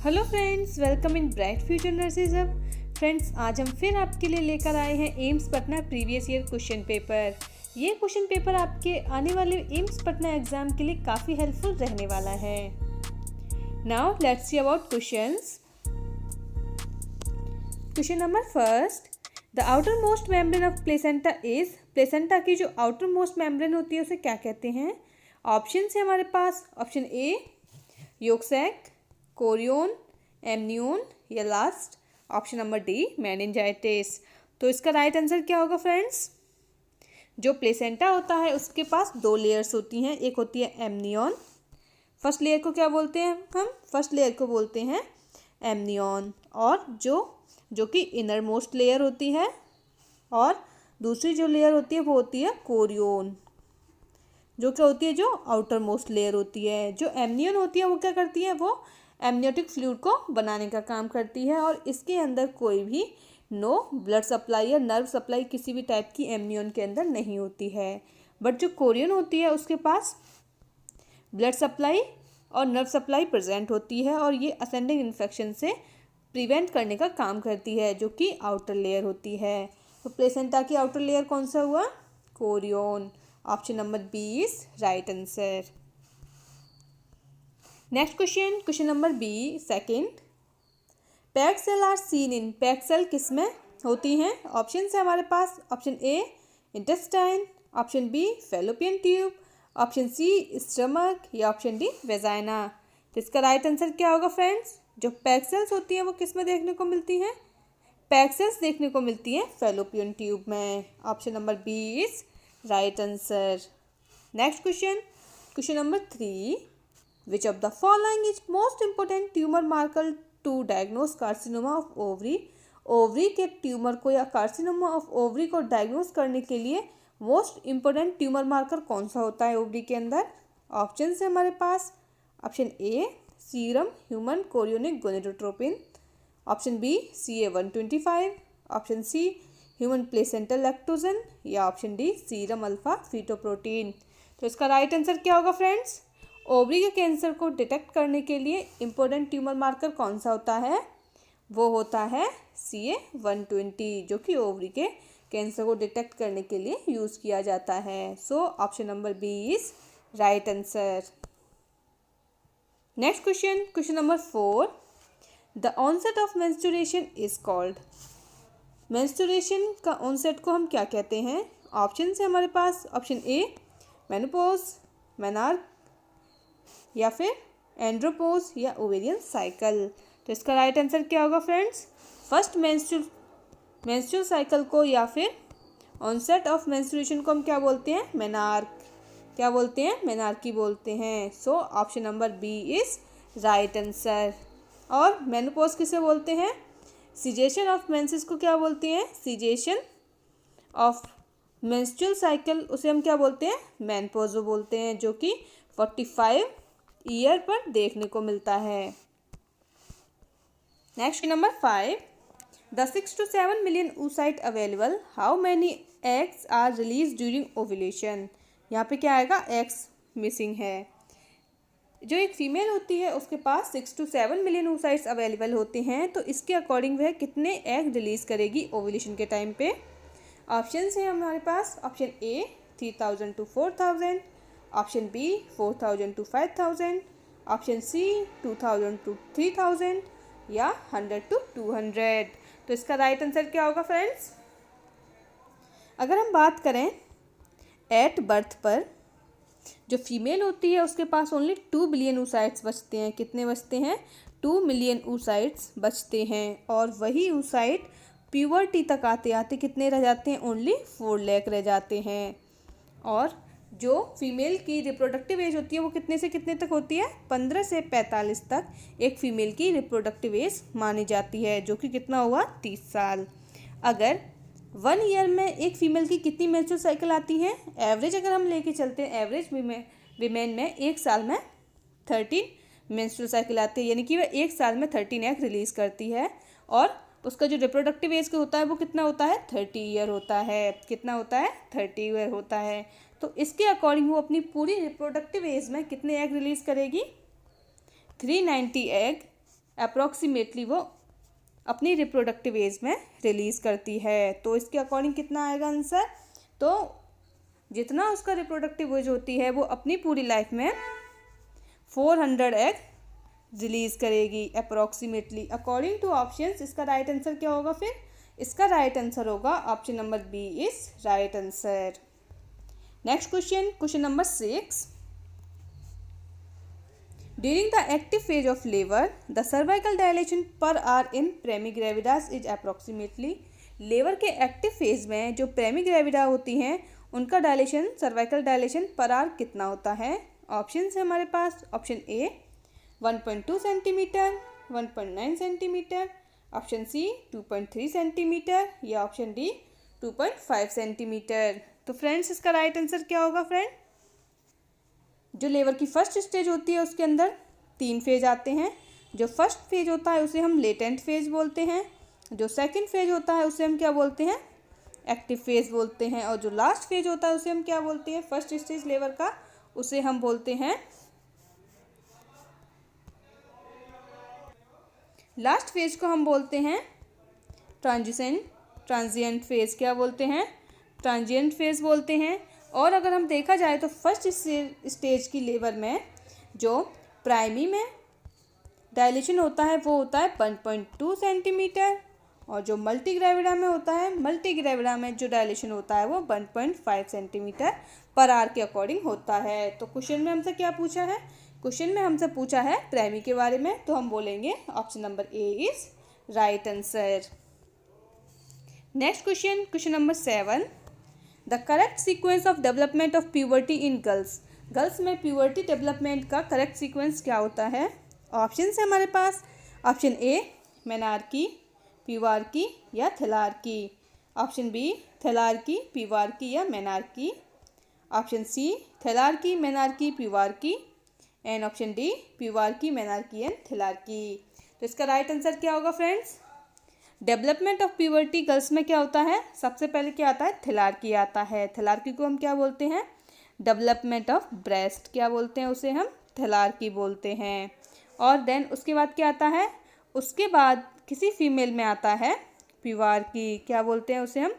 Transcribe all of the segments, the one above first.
Hello friends, welcome in bright future nurses hub. Friends, आज हम फिर आपके लिए लेकर आए हैं AIIMS Patna previous year question paper. ये क्वेश्चन पेपर आपके आने वाले एम्स पटना एग्जाम के लिए काफ़ी हेल्पफुल रहने वाला है। Now let's see about questions. Question number first, the outer most membrane of placenta is. Placenta की जो आउटर मोस्ट मेम्ब्रेन होती है उसे क्या कहते हैं? ऑप्शन है हमारे पास। Option A yolk sac, chorion, amnion या last option number D meningitis. तो इसका राइट आंसर क्या होगा फ्रेंड्स? जो प्लेसेंटा होता है उसके पास दो लेयर्स होती हैं। एक होती है एमनियोन, फर्स्ट लेयर को क्या बोलते हैं हम? फर्स्ट लेयर को बोलते हैं एमनियोन। और जो कि इनर मोस्ट लेयर होती है, और दूसरी जो लेयर होती है वो होती है कोरियोन, जो क्या होती है? जो आउटर मोस्ट लेयर होती है। जो एमनियोन होती है वो क्या करती है? वो एमनियोटिक फ्लूइड को बनाने का काम करती है, और इसके अंदर कोई भी नो ब्लड सप्लाई या नर्व सप्लाई किसी भी टाइप की एमनियोन के अंदर नहीं होती है। बट जो कोरियन होती है उसके पास ब्लड सप्लाई और नर्व सप्लाई प्रेजेंट होती है, और ये असेंडिंग इन्फेक्शन से प्रिवेंट करने का काम करती है, जो कि आउटर लेयर होती है। तो प्लेसेंटा की आउटर लेयर कौन सा हुआ? Chorion. Option number B is right answer. Next question number B second, packed cell are seen in. Packed cell किस में होती हैं? ऑप्शन है हमारे पास। Option A intestine, option B fallopian tube, option C stomach या ऑप्शन डी वेजाइना। तो इसका राइट आंसर क्या होगा फ्रेंड्स? जो पैक्ड सेल्स होती हैं वो किस में देखने को मिलती हैं? पैक्ड सेल्स देखने को मिलती हैं फैलोपियन ट्यूब में। Option number B is right answer. Next question number 3, which of the following is most important tumor marker to diagnose carcinoma of ovary। Ovary के ट्यूमर को या कार्सिनोमा ऑफ ओवरी को diagnose करने के लिए most important tumour marker कौन सा होता है ओवरी के अंदर? ऑप्शन है हमारे पास। Option A serum human chorionic gonadotropin, option B CA-125, option C human placental lactogen या option D serum alpha fetoprotein. तो इसका राइट आंसर क्या होगा फ्रेंड्स? ओवरी के कैंसर को डिटेक्ट करने के लिए इम्पोर्टेंट ट्यूमर मार्कर कौन सा होता है? वो होता है CA-120, जो कि ओवरी के कैंसर को डिटेक्ट करने के लिए यूज़ किया जाता है। So option number B is right answer. Next question number 4, the onset of menstruation is called. Menstruation का ऑनसेट को हम क्या कहते हैं? ऑप्शन है हमारे पास। ऑप्शन ए मेनोपॉज, मेनार्क या फिर एंड्रोपोज या ओवेरियन साइकिल। तो इसका राइट आंसर क्या होगा फ्रेंड्स? फर्स्ट मेंस्ट्रुअल साइकिल को या फिर ऑनसेट ऑफ मेंस्ट्रुएशन को हम क्या बोलते हैं? मेनार्क। क्या बोलते हैं? मेनार्की बोलते हैं। So option number B is right answer. और मेनोपॉज किसे बोलते हैं? सीजेशन ऑफ मेंसेस को क्या बोलते हैं? सीजेशन ऑफ मेंस्ट्रुअल साइकिल, उसे हम क्या बोलते हैं? मेनोपॉज बोलते हैं, जो कि 45 ईयर पर देखने को मिलता है। Next number 5, the 6 to 7 million oocyte available, how many eggs are release during ovulation. यहाँ पे क्या आएगा? एग्स मिसिंग है। जो एक फीमेल होती है उसके पास 6 to 7 million oocytes अवेलेबल होते हैं, तो इसके अकॉर्डिंग वह कितने एग रिलीज करेगी ओव्यूलेशन के टाइम पे? ऑप्शन है हमारे पास। Option A 3000 to 4000, option B 4000 to 5000, option C 2000 to 3000 या 100 to 200। तो इसका राइट आंसर क्या होगा फ्रेंड्स? अगर हम बात करें एट बर्थ पर, जो फीमेल होती है उसके पास ओनली 2 बिलियन oocytes बचते हैं। कितने बचते हैं? 2 मिलियन oocytes बचते हैं। और वही oocyte प्यूबर्टी तक आते आते कितने रह जाते हैं? ओनली 4 लाख रह जाते हैं। और जो फीमेल की रिप्रोडक्टिव एज होती है वो कितने से कितने तक होती है? 15 से 45 तक एक फीमेल की रिप्रोडक्टिव एज मानी जाती है, जो कि कितना हुआ? 30 साल। अगर 1 ईयर में एक फीमेल की कितनी मेंस्ट्रुअल साइकिल आती हैं? एवरेज अगर हम लेके चलते हैं, एवरेज विमेन में एक साल में 13 मेंस्ट्रुअल साइकिल आती है, यानी कि वह एक साल में 13 एग रिलीज करती है। और उसका जो रिप्रोडक्टिव एज होता है वो कितना होता है? 30 ईयर होता है। कितना होता है? 30 ईयर होता है। तो इसके अकॉर्डिंग वो अपनी पूरी रिप्रोडक्टिव एज में कितने एग रिलीज करेगी? 390 एग अप्रॉक्सीमेटली वो अपनी रिप्रोडक्टिव एज में रिलीज़ करती है। तो इसके अकॉर्डिंग कितना आएगा आंसर? तो जितना उसका रिप्रोडक्टिव एज होती है वो अपनी पूरी लाइफ में 400 एग रिलीज़ करेगी अप्रॉक्सीमेटली अकॉर्डिंग टू ऑप्शंस। इसका राइट आंसर क्या होगा फिर? इसका राइट आंसर होगा option number B is right answer. Next question, question number 6। During the active phase of labor, the cervical dilation per hour in Praemigravida is approximately। Labour के active phase में जो primigravida होती हैं उनका dilation, cervical dilation per hour कितना होता है? Option है हमारे पास। Option A 1.2 centimetre, 1.9 centimetre, option C 2.3 centimetre या ऑप्शन डी 2.5 सेंटीमीटर। तो फ्रेंड्स इसका राइट आंसर क्या होगा फ्रेंड? जो लेबर की फर्स्ट स्टेज होती है उसके अंदर 3 फेज आते हैं। जो फर्स्ट फेज होता है उसे हम लेटेंट फेज बोलते हैं, जो सेकंड फेज होता है उसे हम क्या बोलते हैं? एक्टिव फेज बोलते हैं, और जो लास्ट फेज होता है उसे हम क्या बोलते हैं? फर्स्ट स्टेज लेबर का उसे हम बोलते हैं लास्ट फेज को हम बोलते हैं ट्रांजिएंट फेज। क्या बोलते हैं? ट्रांजिएंट फेज बोलते हैं। और अगर हम देखा जाए तो फर्स्ट स्टेज की लेबर में जो प्राइमी में डायलेशन होता है वो होता है 1.2 सेंटीमीटर, और जो मल्टीग्रेविडा में होता है, मल्टीग्रेविडा में जो डायलेशन होता है वो 1.5 सेंटीमीटर पर आवर के अकॉर्डिंग होता है। तो क्वेश्चन में हमसे क्या पूछा है? क्वेश्चन में हमसे पूछा है प्राइमी के बारे में, तो हम बोलेंगे option number A is right answer. Next question, question number 7। The correct sequence of development of puberty in girls. Girls में प्यूबर्टी डेवलपमेंट का करेक्ट सीक्वेंस क्या होता है? ऑप्शन है हमारे पास। ऑप्शन ए मेनार्की, प्यूबार्की या थैलार्की, ऑप्शन बी थैलार्की, प्यूबार्की या menarche, option C thelarche, menarche, pubarche, and option D pubarche, menarche and thelarche. तो इसका राइट आंसर क्या होगा friends? Development of puberty girls में क्या होता है? सबसे पहले क्या आता है? थैलार्की आता है। थैलार्की को हम क्या बोलते हैं? डेवलपमेंट ऑफ ब्रेस्ट क्या बोलते हैं? उसे हम थैलार्की बोलते हैं। और देन उसके बाद क्या आता है? उसके बाद किसी फीमेल में आता है प्यूबार्की। क्या बोलते हैं उसे हम?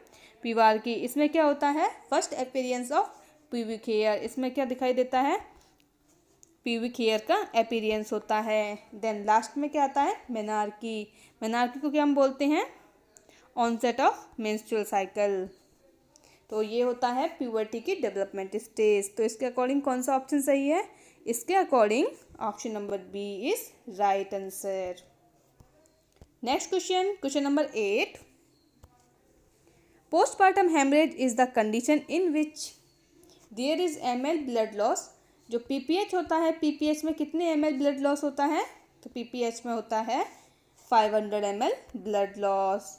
प्यूबार्की। इसमें क्या होता है? First appearance of pubic hair. इसमें क्या दिखाई देता है? प्यूबिक हेयर का अपीयरेंस होता है। देन लास्ट में क्या आता है? मेनार्की। मेनार्की को क्या हम बोलते हैं? Onset of menstrual cycle. तो ये होता है प्यूबर्टी की डेवलपमेंट स्टेज। तो इसके अकॉर्डिंग कौन सा ऑप्शन सही है? इसके according option number B is right answer. Next question, question number 8। Postpartum haemorrhage is the condition in which there is ml blood loss. जो पीपीएच होता है, पीपीएच में कितने ml ब्लड लॉस होता है? तो पीपीएच में होता है 500 ml ब्लड लॉस।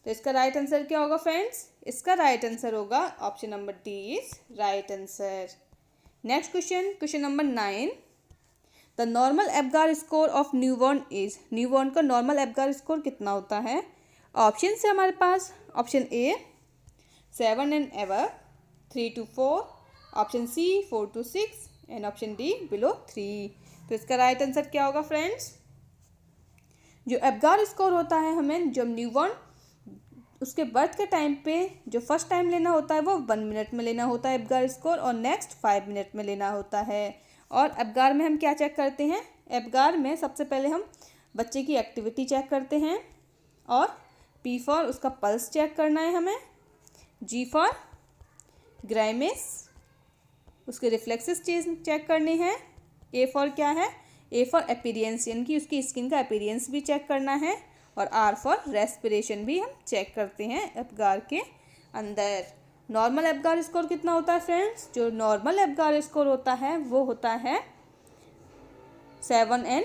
तो इसका राइट आंसर क्या होगा फ्रेंड्स? इसका राइट आंसर होगा option number D is right answer. Next question, question number 9। The normal Apgar score of newborn is. Newborn का नॉर्मल एब्गार स्कोर कितना होता है? ऑप्शन है हमारे पास। Option A 7 and above, 3 to 4, option C 4 to 6 and option D below 3। तो इसका right answer क्या होगा फ्रेंड्स? जो एब्गार स्कोर होता है हमें जब न्यूबॉर्न उसके बर्थ के टाइम पे जो फर्स्ट टाइम लेना होता है वो 1 मिनट में लेना होता है एब्गार स्कोर, और नेक्स्ट 5 मिनट में लेना होता है। और एब्गार में हम क्या चेक करते हैं? एब्गार में सबसे पहले हम बच्चे की एक्टिविटी चेक करते हैं, और पी फॉर उसका पल्स चेक करना है हमें, जी फॉर ग्राइमेस उसके रिफ्लेक्सेस चेक करने हैं, ए फॉर क्या है? ए फॉर अपीयरेंस यानी कि उसकी स्किन का अपीयरेंस भी चेक करना है, और आर फॉर रेस्पिरेशन भी हम चेक करते हैं एब्गार के अंदर। नॉर्मल एब्गार स्कोर कितना होता है फ्रेंड्स? जो नॉर्मल एब्गार स्कोर होता है वो होता है 7 एंड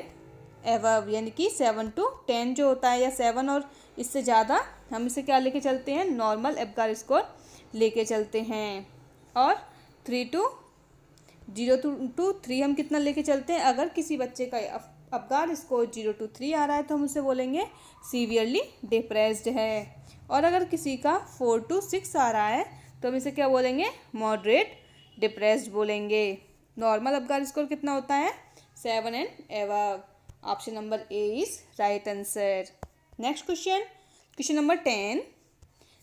एबव, यानी कि 7 to 10 जो होता है, या 7 और इससे ज़्यादा हम इसे क्या लेके चलते हैं? नॉर्मल एब्गार स्कोर लेके चलते हैं। और 0 to 3 हम कितना लेके चलते हैं? अगर किसी बच्चे का एब्गार स्कोर 0 to 3 आ रहा है तो हम उसे बोलेंगे सीवियरली डिप्रेस्ड है, और अगर किसी का 4 to 6 आ रहा है तो हम इसे क्या बोलेंगे? मॉडरेट डिप्रेस्ड बोलेंगे। नॉर्मल एब्गार स्कोर कितना होता है? 7 and above. Option number A is right answer. Next question number 10,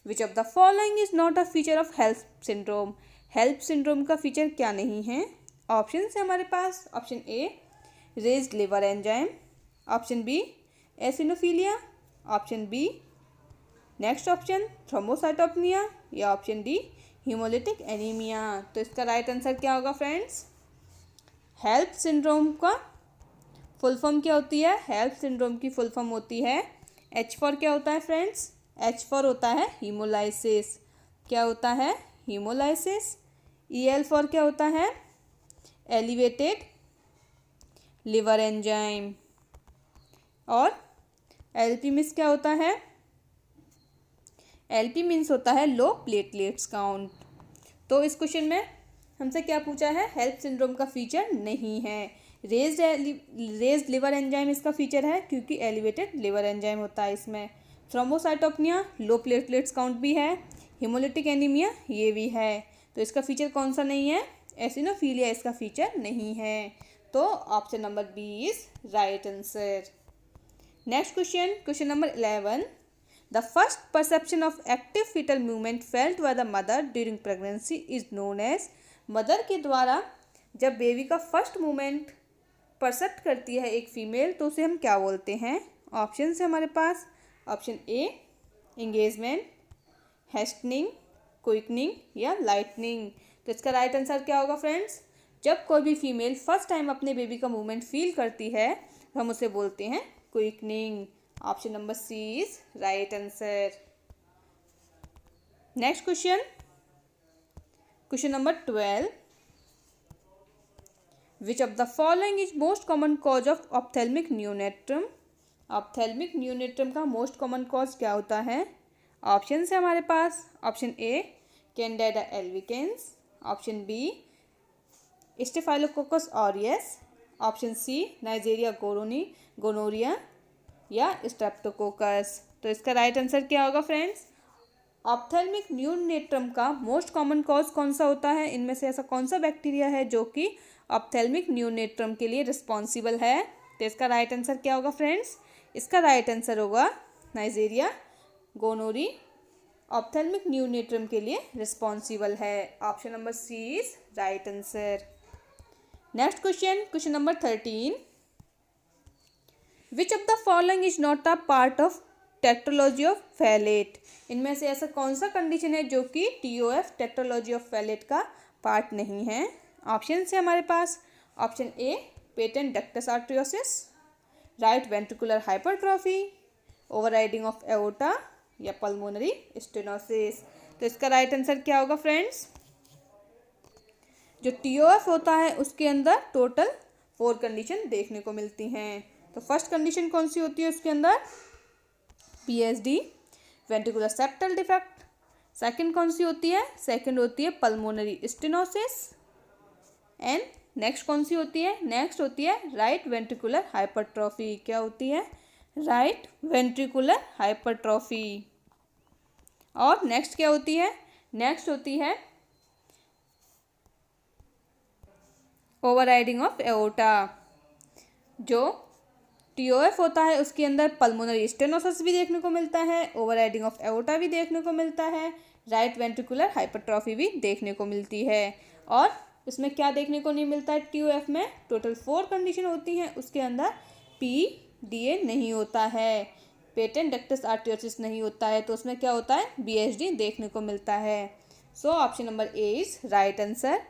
which of the following is not a feature of HELLP syndrome. HELLP syndrome का फीचर क्या नहीं है? ऑप्शन है हमारे पास, option A raised liver enzyme, option B eosinophilia, option B next option thrombocytopenia, या option D haemolytic anaemia. तो इसका राइट आंसर क्या होगा फ्रेंड्स? हेल्प सिंड्रोम का फुल फॉर्म क्या होती है? हेल्प सिंड्रोम की फुल फॉर्म होती है एच फॉर क्या होता है फ्रेंड्स? एच फॉर होता है हीमोलाइसिस। क्या होता है? हीमोलाइसिस। ई एल फॉर क्या होता है? Elevated liver enzyme. और एल पी मीन्स क्या होता है? एल पी मीन्स होता है लो प्लेटलेट्स काउंट। तो इस क्वेश्चन में हमसे क्या पूछा है? हेल्प सिंड्रोम का फीचर नहीं है। रेज्ड लिवर एंजाइम इसका फीचर है क्योंकि एलिवेटेड लिवर एंजाइम होता है इसमें। थ्रोम्बोसाइटोपेनिया लो प्लेटलेट्स काउंट भी है, हीमोलिटिक एनीमिया ये भी है। तो इसका फीचर कौन सा नहीं है? एसिनोफीलिया इसका फीचर नहीं है। तो option number B is right answer. Next question number 11, the first perception of active fetal movement felt by the mother during pregnancy is known as. Mother के द्वारा जब बेबी का फर्स्ट मूवमेंट परसेप्ट करती है एक फीमेल तो उसे हम क्या बोलते हैं? ऑप्शन है हमारे पास, ऑप्शन ए एंगेजमेंट, हेस्टनिंग, क्विकनिंग या लाइटनिंग। तो इसका राइट आंसर क्या होगा फ्रेंड्स? जब कोई भी फीमेल फर्स्ट टाइम अपने बेबी का मूवमेंट फील करती है तो हम उसे बोलते हैं quickening. Option number C is right answer. Next question number 12, which of the following is most common cause of ophthalmia neonatorum. Ophthalmia neonatorum का मोस्ट कॉमन कॉज क्या होता है? ऑप्शन है हमारे पास, option A candida albicans, option B staphylococcus aureus, option C neisseria gonorrhoeae या streptococcus. तो इसका राइट आंसर क्या होगा फ्रेंड्स? ऑप्थेल्मिक न्यूनेट्रम का मोस्ट कॉमन कॉज कौन सा होता है? इनमें से ऐसा कौन सा बैक्टीरिया है जो कि ऑप्थेल्मिक न्यूनेट्रम के लिए रिस्पॉन्सिबल है? तो इसका राइट आंसर क्या होगा फ्रेंड्स? इसका राइट आंसर होगा नाइजेरिया गोनोरी ऑप्थेल्मिक न्यूनेट्रम के लिए रिस्पॉन्सिबल है। Option number C is right answer. Next question number 13, which of the following is not a part of tetralogy of Fallot. इनमें से ऐसा कौन सा कंडीशन है जो कि TOF टेट्रोलॉजी ऑफ फैलेट का पार्ट नहीं है? ऑप्शन है हमारे पास, option A patent ductus arteriosus, right ventricular hypertrophy, overriding of aorta या पल्मोनरी स्टेनोसिस। तो इसका राइट आंसर क्या होगा फ्रेंड्स? जो TOF होता है उसके अंदर टोटल 4 कंडीशन देखने को मिलती हैं। तो फर्स्ट कंडीशन कौन सी होती है उसके अंदर? PSD ventricular septal defect. Second कौन सी होती है? सेकंड होती है पल्मोनरी स्टेनोसिस। एंड नेक्स्ट कौन सी होती है? नेक्स्ट होती है राइट वेंट्रिकुलर हाइपरट्रॉफी। क्या होती है? Right ventricular hypertrophy. और नेक्स्ट क्या होती है? नेक्स्ट होती है ओवरराइडिंग ऑफ एओर्टा। जो TOF होता है उसके अंदर पल्मोनरी स्टेनोसिस भी देखने को मिलता है, ओवरराइडिंग ऑफ एओर्टा भी देखने को मिलता है, राइट वेंट्रिकुलर हाइपरट्रॉफी भी देखने को मिलती है। और इसमें क्या देखने को नहीं मिलता है? TOF में टोटल 4 कंडीशन होती हैं, उसके अंदर PDA नहीं होता है, पेटेंट डक्टस आर्टरियोसिस नहीं होता है, तो उसमें क्या होता है? BSD देखने को मिलता है। So option number A is right answer.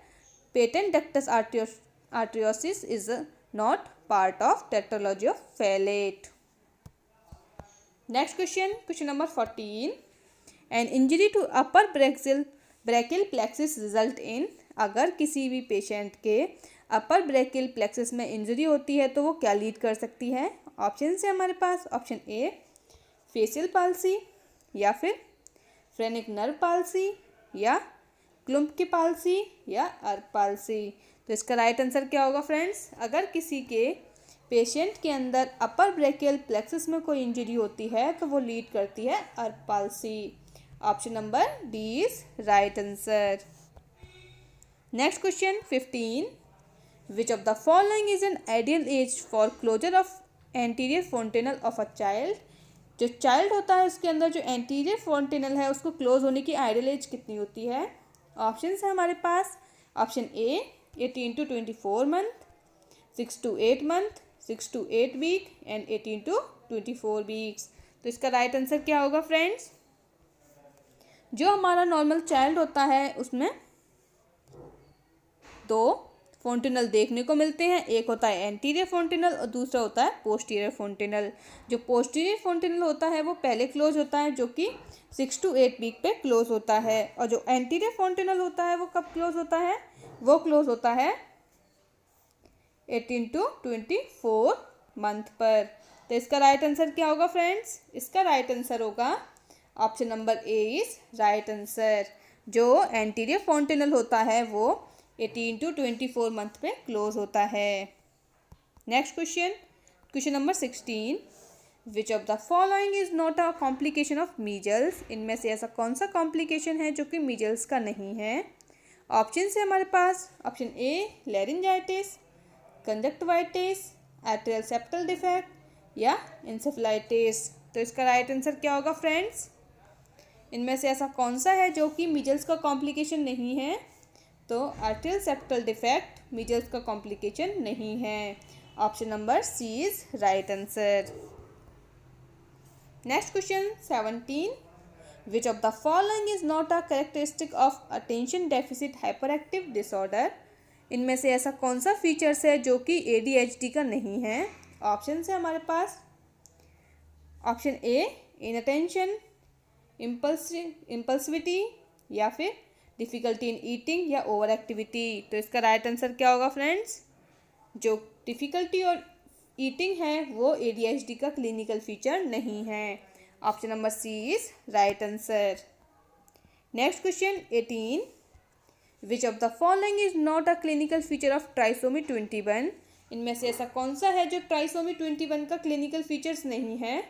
Patent ductus आर्टरियोसिस is not part of tetralogy of Fallot. Next question number 14, an injury to upper brachial plexus result in। अगर किसी भी पेशेंट के अपर ब्रेकियल प्लेक्सस में injury होती है तो वो क्या लीड कर सकती है? ऑप्शन है हमारे पास, ऑप्शन ए फेशियल पाल्सी, या फिर फ्रेनिक नर्व पाल्सी, या क्लुम्प की पाल्सी, या अर्क पाल्सी। तो इसका राइट आंसर क्या होगा फ्रेंड्स? अगर किसी के पेशेंट के अंदर अपर ब्रेकियल प्लेक्सस में कोई इंजरी होती है तो वो लीड करती है Erb palsy. Option number D is right answer. Next question 15, which of the following is an ideal age for closure of anterior fontanelle of a child. जो चाइल्ड होता है उसके अंदर जो एंटीरियर फोंटेनल है उसको क्लोज होने की आइडियल एज कितनी होती है? ऑप्शन है हमारे पास। Option A 18 to 24 month, 6 to 8 month, 6 to 8 week and 18 to 24 weeks. तो इसका राइट आंसर क्या होगा फ्रेंड्स? जो हमारा नॉर्मल चाइल्ड होता है उसमें दो फोंटेनल देखने को मिलते हैं, एक होता है एंटीरियर फोंटेनल और दूसरा होता है पोस्टीरियर फोंटेनल। जो पोस्टीरियर फोंटेनल होता है वो पहले क्लोज होता है, जो कि 6 to 8 वीक पे क्लोज होता है, और जो एंटीरियर फोंटेनल होता है वो कब क्लोज होता है? वो क्लोज होता है 18 to 24 मंथ पर। तो इसका राइट आंसर क्या होगा फ्रेंड्स? इसका राइट आंसर होगा option number A is right answer. जो एंटीरियर फोंटेनल होता है वो 18 to 24 मंथ पे क्लोज होता है। Next question number 16, which of the following is not a complication of measles. इनमें से ऐसा कौन सा कॉम्प्लिकेशन है जो कि मीजल्स का नहीं है? ऑप्शन है हमारे पास। Option A laryngitis, conjunctivitis, atrial septal defect या इंसेफेलाइटिस। तो इसका राइट आंसर क्या होगा फ्रेंड्स? इनमें से ऐसा कौन सा है जो कि मीजल्स का कॉम्प्लिकेशन नहीं है? तो एट्रियल सेप्टल डिफेक्ट मीजल्स का कॉम्प्लिकेशन नहीं है। Option number C is right answer. Next question 17, which of the following is not a characteristic of attention deficit hyper active disorder. इनमें से ऐसा कौन सा फीचर्स है जो कि ADHD का नहीं है? ऑप्शन है हमारे पास। ऑप्शन ए इनअटेंशन, इम्पल्सिविटी या फिर डिफ़िकल्टी इन ईटिंग या ओवर एक्टिविटी। तो इसका राइट आंसर क्या होगा फ्रेंड्स? जो डिफ़िकल्टी और ईटिंग है वो ADHD का क्लिनिकल फीचर नहीं है। Option number C is right answer. Next question 18, which of the following is not a clinical feature of trisomy 21। इनमें से ऐसा कौन सा है जो ट्राइसोमी 21 का क्लिनिकल फीचर्स नहीं है?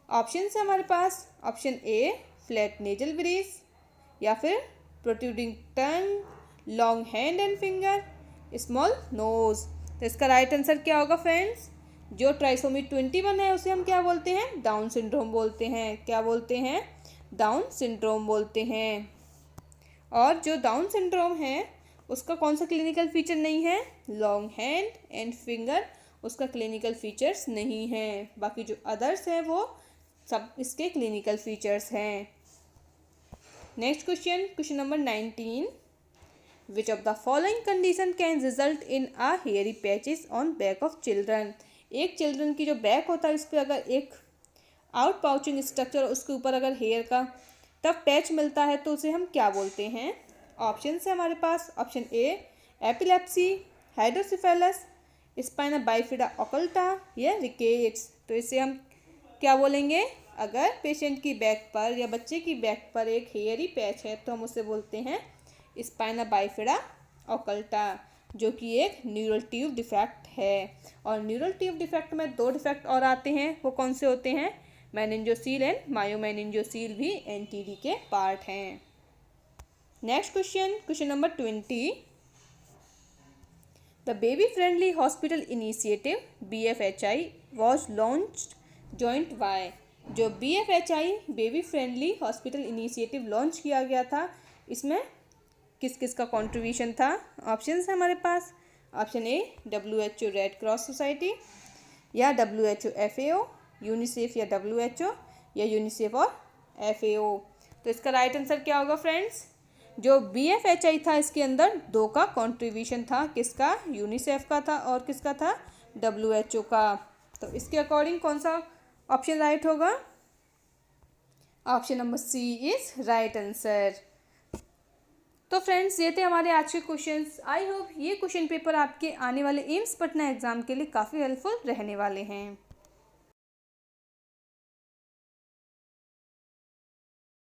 ऑप्शन है हमारे पास। Option A flat nasal bridge या फिर protruding tongue, long hand and finger, small nose. तो इसका राइट आंसर क्या होगा फ्रेंड्स? जो ट्राइसोमी 21 है उसे हम क्या बोलते हैं? डाउन सिंड्रोम बोलते हैं। क्या बोलते हैं? डाउन सिंड्रोम बोलते हैं। और जो डाउन सिंड्रोम है उसका कौन सा क्लिनिकल फीचर नहीं है? लॉन्ग हैंड एंड फिंगर उसका क्लिनिकल फीचर्स नहीं है। बाकी जो अदर्स हैं वो सब इसके क्लिनिकल फीचर्स हैं। Next question number 19, which of the following condition can result in a hairy patches on back of children. एक चिल्ड्रन की जो बैक होता है उस पर अगर एक आउट पाउचिंग स्ट्रक्चर उसके ऊपर अगर हेयर का टफ पैच मिलता है तो उसे हम क्या बोलते हैं? ऑप्शन है हमारे पास। Option A epilepsy, hydrocephalus, spina bifida occulta या रिकेट्स। तो इसे हम क्या बोलेंगे? अगर पेशेंट की बैक पर या बच्चे की बैक पर एक हेयरी पैच है तो हम उसे बोलते हैं स्पाइना बाइफिडा ओकल्टा, जो कि एक न्यूरल ट्यूब डिफेक्ट है। और न्यूरल ट्यूब डिफेक्ट में दो डिफेक्ट और आते हैं, वो कौन से होते हैं? मेनिंजोसील एंड मायोमेनिंजोसील भी NTD के पार्ट हैं। Next question number 20, the baby friendly hospital initiative BFHI was launched joint by. जो BFHI baby friendly hospital initiative launch किया गया था, इसमें किस किस का कंट्रीब्यूशन था? ऑप्शन है हमारे पास। Option A WHO Red Cross Society या WHO FAO, यूनिसेफ या WHO या यूनिसेफ और FAO। तो इसका राइट आंसर क्या होगा फ्रेंड्स? जो BFHI था इसके अंदर दो का कंट्रीब्यूशन था। किसका? यूनिसेफ का था और किसका था? WHO का। तो इसके अकॉर्डिंग कौन सा ऑप्शन राइट होगा? Option number C is right answer. तो फ्रेंड्स ये थे हमारे आज के क्वेश्चंस। आई होप ये क्वेश्चन पेपर आपके आने वाले एम्स पटना एग्जाम के लिए काफ़ी हेल्पफुल रहने वाले हैं।